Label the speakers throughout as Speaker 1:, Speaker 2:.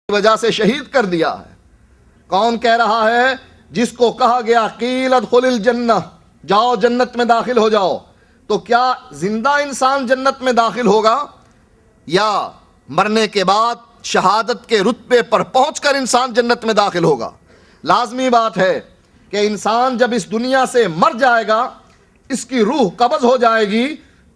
Speaker 1: وجہ سے شہید کر دیا ہے۔ کون کہہ رہا ہے؟ جس کو کہا گیا قیل ادخل الجنہ، جاؤ جنت میں داخل ہو جاؤ، تو کیا زندہ انسان جنت میں داخل ہوگا یا مرنے کے بعد شہادت کے رتبے پر پہنچ کر انسان جنت میں داخل ہوگا؟ لازمی بات ہے کہ انسان جب اس دنیا سے مر جائے گا، اس کی روح قبض ہو جائے گی،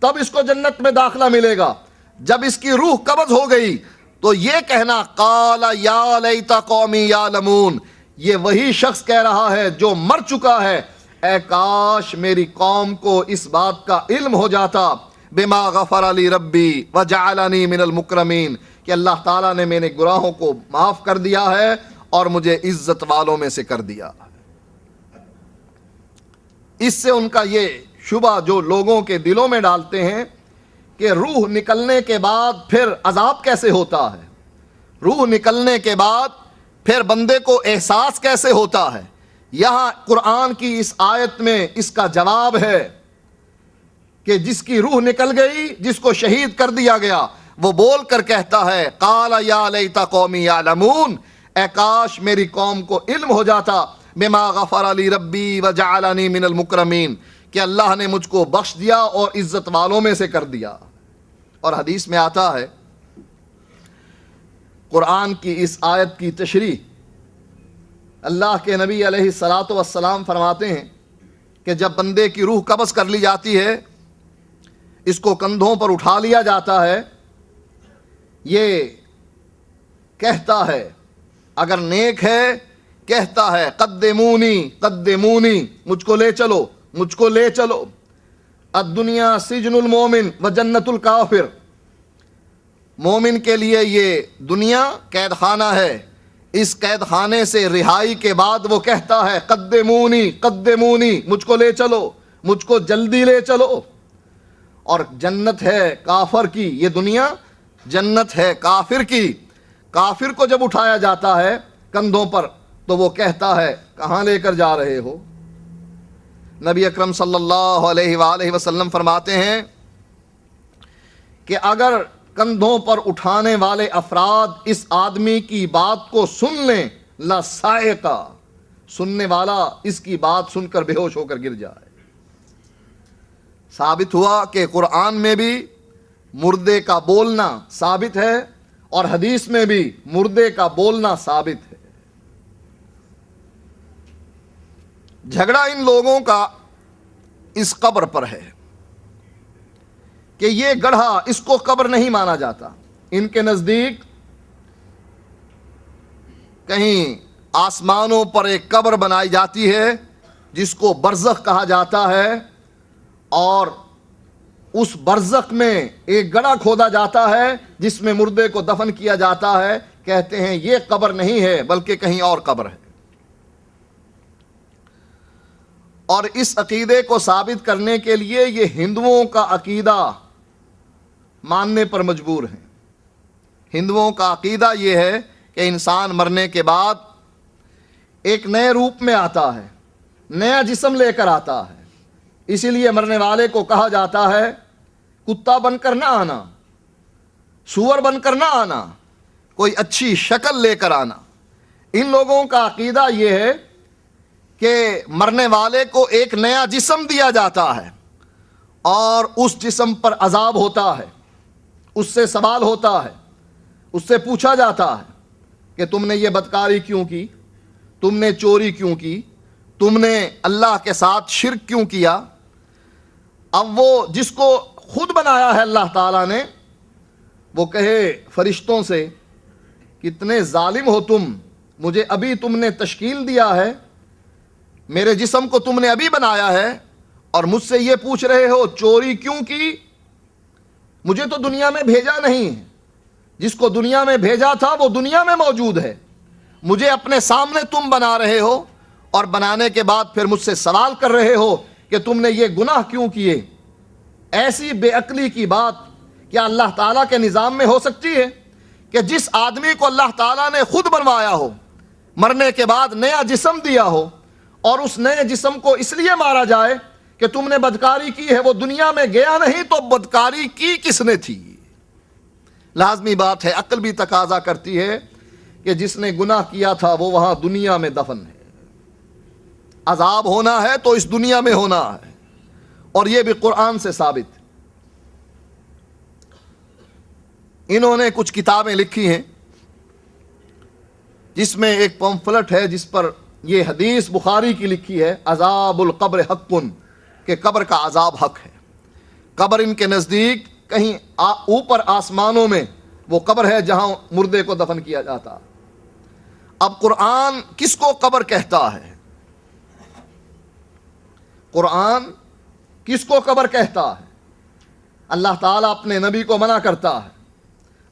Speaker 1: تب اس کو جنت میں داخلہ ملے گا۔ جب اس کی روح قبض ہو گئی تو یہ کہنا قال یا لیت قومی یعلمون، یہ وہی شخص کہہ رہا ہے جو مر چکا ہے، اے کاش میری قوم کو اس بات کا علم ہو جاتا، بما غفر لی ربی وجعلنی من المکرمین، کہ اللہ تعالیٰ نے میرے گناہوں کو معاف کر دیا ہے اور مجھے عزت والوں میں سے کر دیا۔ اس سے ان کا یہ شبہ جو لوگوں کے دلوں میں ڈالتے ہیں کہ روح نکلنے کے بعد پھر عذاب کیسے ہوتا ہے، روح نکلنے کے بعد پھر بندے کو احساس کیسے ہوتا ہے، یہاں قرآن کی اس آیت میں اس کا جواب ہے کہ جس کی روح نکل گئی، جس کو شہید کر دیا گیا، وہ بول کر کہتا ہے قال یا لیت قومی یعلمون، اے کاش میری قوم کو علم ہو جاتا، بما غفر لی ربی وجعلنی من المکرمین، کہ اللہ نے مجھ کو بخش دیا اور عزت والوں میں سے کر دیا۔ اور حدیث میں آتا ہے، قرآن کی اس آیت کی تشریح اللہ کے نبی علیہ الصلاۃ والسلام فرماتے ہیں کہ جب بندے کی روح قبض کر لی جاتی ہے، اس کو کندھوں پر اٹھا لیا جاتا ہے، یہ کہتا ہے اگر نیک ہے کہتا ہے قدمونی قدمونی، مجھ کو لے چلو مجھ کو لے چلو، الدنیا سجن المومن و جنت الکافر، مومن کے لیے یہ دنیا قید خانہ ہے، اس قید خانے سے رہائی کے بعد وہ کہتا ہے قدمونی قدمونی، مجھ کو لے چلو مجھ کو جلدی لے چلو۔ اور جنت ہے کافر کی، یہ دنیا جنت ہے کافر کی، کافر کو جب اٹھایا جاتا ہے کندھوں پر تو وہ کہتا ہے کہاں لے کر جا رہے ہو؟ نبی اکرم صلی اللہ علیہ وآلہ وسلم فرماتے ہیں کہ اگر کندھوں پر اٹھانے والے افراد اس آدمی کی بات کو سن لیں لصائقہ، سننے والا اس کی بات سن کر بے ہوش ہو کر گر جائے۔ ثابت ہوا کہ قرآن میں بھی مردے کا بولنا ثابت ہے اور حدیث میں بھی مردے کا بولنا ثابت ہے۔ جھگڑا ان لوگوں کا اس قبر پر ہے کہ یہ گڑھا، اس کو قبر نہیں مانا جاتا۔ ان کے نزدیک کہیں آسمانوں پر ایک قبر بنائی جاتی ہے جس کو برزخ کہا جاتا ہے، اور اس برزخ میں ایک گڑھا کھودا جاتا ہے جس میں مردے کو دفن کیا جاتا ہے۔ کہتے ہیں یہ قبر نہیں ہے بلکہ کہیں اور قبر ہے۔ اور اس عقیدے کو ثابت کرنے کے لیے یہ ہندوؤں کا عقیدہ ماننے پر مجبور ہیں۔ ہندوؤں کا عقیدہ یہ ہے کہ انسان مرنے کے بعد ایک نئے روپ میں آتا ہے، نیا جسم لے کر آتا ہے، اسی لیے مرنے والے کو کہا جاتا ہے کتا بن کر نہ آنا، سور بن کر نہ آنا، کوئی اچھی شکل لے کر آنا۔ ان لوگوں کا عقیدہ یہ ہے کہ مرنے والے کو ایک نیا جسم دیا جاتا ہے اور اس جسم پر عذاب ہوتا ہے، اس سے سوال ہوتا ہے، اس سے پوچھا جاتا ہے کہ تم نے یہ بدکاری کیوں کی، تم نے چوری کیوں کی، تم نے اللہ کے ساتھ شرک کیوں کیا۔ اب وہ جس کو خود بنایا ہے اللہ تعالیٰ نے، وہ کہے فرشتوں سے کتنے ظالم ہو تم، مجھے ابھی تم نے تشکیل دیا ہے، میرے جسم کو تم نے ابھی بنایا ہے اور مجھ سے یہ پوچھ رہے ہو چوری کیوں کی؟ مجھے تو دنیا میں بھیجا نہیں ہے، جس کو دنیا میں بھیجا تھا وہ دنیا میں موجود ہے، مجھے اپنے سامنے تم بنا رہے ہو اور بنانے کے بعد پھر مجھ سے سوال کر رہے ہو کہ تم نے یہ گناہ کیوں کیے۔ ایسی بے عقلی کی بات کیا اللہ تعالیٰ کے نظام میں ہو سکتی ہے کہ جس آدمی کو اللہ تعالیٰ نے خود بنوایا ہو، مرنے کے بعد نیا جسم دیا ہو، اور اس نئے جسم کو اس لیے مارا جائے کہ تم نے بدکاری کی ہے، وہ دنیا میں گیا نہیں تو بدکاری کی کس نے تھی؟ لازمی بات ہے، عقل بھی تقاضا کرتی ہے کہ جس نے گناہ کیا تھا وہ وہاں دنیا میں دفن ہے، عذاب ہونا ہے تو اس دنیا میں ہونا ہے، اور یہ بھی قرآن سے ثابت۔ انہوں نے کچھ کتابیں لکھی ہیں جس میں ایک پمفلٹ ہے جس پر یہ حدیث بخاری کی لکھی ہے، عذاب القبر حق، کہ قبر کا عذاب حق ہے۔ قبر ان کے نزدیک کہیں اوپر آسمانوں میں وہ قبر ہے جہاں مردے کو دفن کیا جاتا۔ اب قرآن کس کو قبر کہتا ہے؟ قرآن کس کو قبر کہتا ہے؟ اللہ تعالیٰ اپنے نبی کو منع کرتا ہے،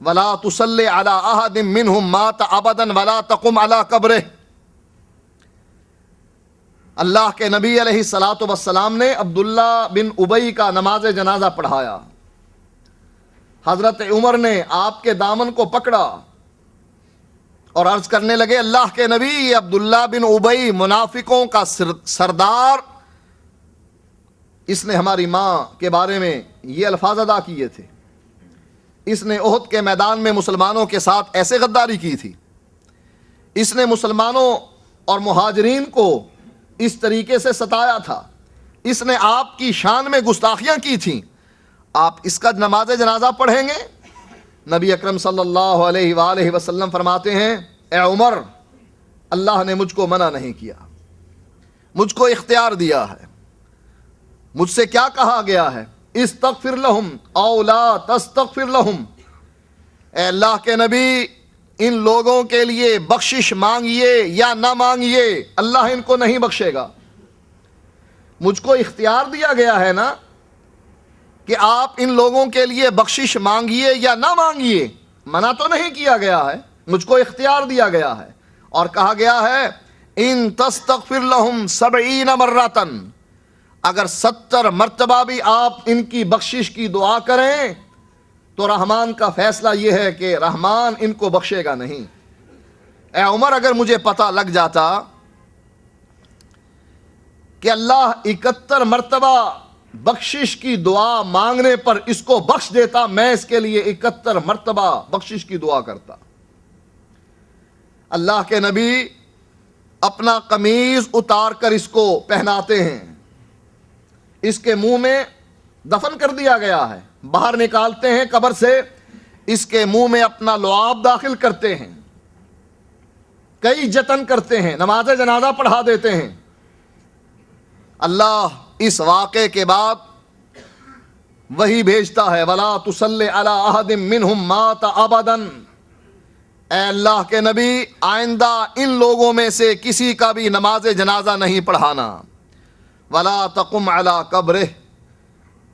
Speaker 1: وَلَا تُصَلِّ عَلَىٰ أَحَدٍ مِّنْهُمْ مَاتَ أَبَدًا وَلَا تَقُمْ عَلَىٰ قَبْرِهِ۔ اللہ کے نبی علیہ الصلاۃ والسلام نے عبداللہ بن ابی کا نماز جنازہ پڑھایا۔ حضرت عمر نے آپ کے دامن کو پکڑا اور عرض کرنے لگے، اللہ کے نبی، یہ عبداللہ بن ابی منافقوں کا سردار، اس نے ہماری ماں کے بارے میں یہ الفاظ ادا کیے تھے، اس نے احد کے میدان میں مسلمانوں کے ساتھ ایسے غداری کی تھی، اس نے مسلمانوں اور مہاجرین کو اس طریقے سے ستایا تھا، اس نے آپ کی شان میں گستاخیاں کی تھیں، آپ اس کا نماز جنازہ پڑھیں گے؟ نبی اکرم صلی اللہ علیہ وآلہ وسلم فرماتے ہیں، اے عمر، اللہ نے مجھ کو منع نہیں کیا، مجھ کو اختیار دیا ہے، مجھ سے کیا کہا گیا ہے؟ استغفر لہم او لا تستغفر لہم، اے اللہ کے نبی، ان لوگوں کے لیے بخشش مانگیے یا نہ مانگیے، اللہ ان کو نہیں بخشے گا۔ مجھ کو اختیار دیا گیا ہے نا کہ آپ ان لوگوں کے لیے بخشش مانگیے یا نہ مانگیے، منع تو نہیں کیا گیا ہے، مجھ کو اختیار دیا گیا ہے، اور کہا گیا ہے ان تستغفر لہم 70 مرتن، اگر 70 مرتبہ بھی آپ ان کی بخشش کی دعا کریں تو رحمان کا فیصلہ یہ ہے کہ رحمان ان کو بخشے گا نہیں۔ اے عمر، اگر مجھے پتہ لگ جاتا کہ اللہ 71 مرتبہ بخشش کی دعا مانگنے پر اس کو بخش دیتا، میں اس کے لیے 71 مرتبہ بخشش کی دعا کرتا۔ اللہ کے نبی اپنا قمیض اتار کر اس کو پہناتے ہیں، اس کے منہ میں دفن کر دیا گیا ہے، باہر نکالتے ہیں قبر سے، اس کے منہ میں اپنا لعاب داخل کرتے ہیں، کئی جتن کرتے ہیں، نماز جنازہ پڑھا دیتے ہیں۔ اللہ اس واقعے کے بعد وہی بھیجتا ہے، وَلَا تُصَلِّ عَلَىٰ أَحَدٍ مِّنْهُمْ مَاتَ أَبَدًا، اے اللہ کے نبی، آئندہ ان لوگوں میں سے کسی کا بھی نماز جنازہ نہیں پڑھانا۔ وَلَا تَقُمْ عَلَىٰ قَبْرِهِ،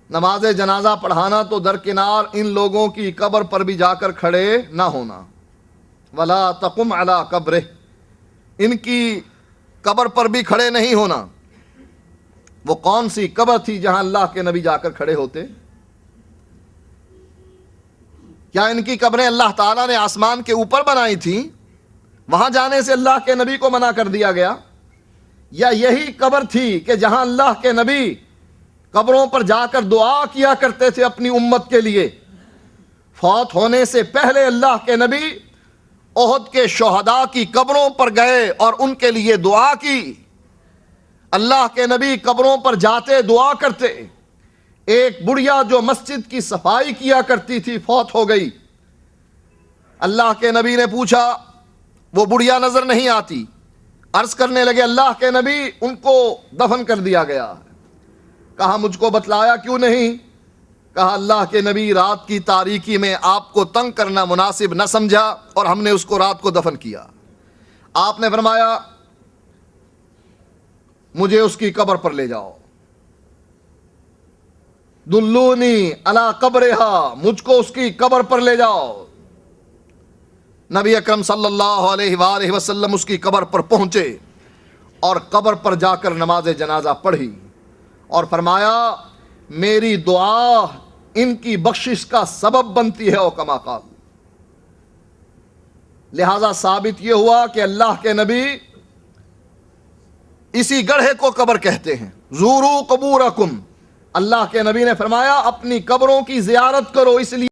Speaker 1: نماز جنازہ پڑھانا تو درکنار، ان لوگوں کی قبر پر بھی جا کر کھڑے نہ ہونا۔ وَلَا تَقُمْ عَلَىٰ قَبْرِهِ، ان کی قبر پر بھی کھڑے نہیں ہونا۔ وہ کون سی قبر تھی جہاں اللہ کے نبی جا کر کھڑے ہوتے؟ کیا ان کی قبریں اللہ تعالیٰ نے آسمان کے اوپر بنائی تھیں، وہاں جانے سے اللہ کے نبی کو منع کر دیا گیا؟ یا یہی قبر تھی کہ جہاں اللہ کے نبی قبروں پر جا کر دعا کیا کرتے تھے اپنی امت کے لیے؟ فوت ہونے سے پہلے اللہ کے نبی احد کے شہداء کی قبروں پر گئے اور ان کے لیے دعا کی۔ اللہ کے نبی قبروں پر جاتے دعا کرتے۔ ایک بڑھیا جو مسجد کی صفائی کیا کرتی تھی فوت ہو گئی، اللہ کے نبی نے پوچھا، وہ بڑھیا نظر نہیں آتی، عرض کرنے لگے اللہ کے نبی ان کو دفن کر دیا گیا۔ کہا مجھ کو بتلایا کیوں نہیں؟ کہا اللہ کے نبی رات کی تاریکی میں آپ کو تنگ کرنا مناسب نہ سمجھا اور ہم نے اس کو رات کو دفن کیا۔ آپ نے فرمایا مجھے اس کی قبر پر لے جاؤ، دلونی علی قبرہا، مجھ کو اس کی قبر پر لے جاؤ۔ نبی اکرم صلی اللہ علیہ وآلہ وسلم اس کی قبر پر پہنچے اور قبر پر جا کر نماز جنازہ پڑھی اور فرمایا میری دعا ان کی بخشش کا سبب بنتی ہے، او کما قال۔ لہذا ثابت یہ ہوا کہ اللہ کے نبی اسی گڑھے کو قبر کہتے ہیں، زورو قبورکم۔ اللہ کے نبی نے فرمایا اپنی قبروں کی زیارت کرو، اس لیے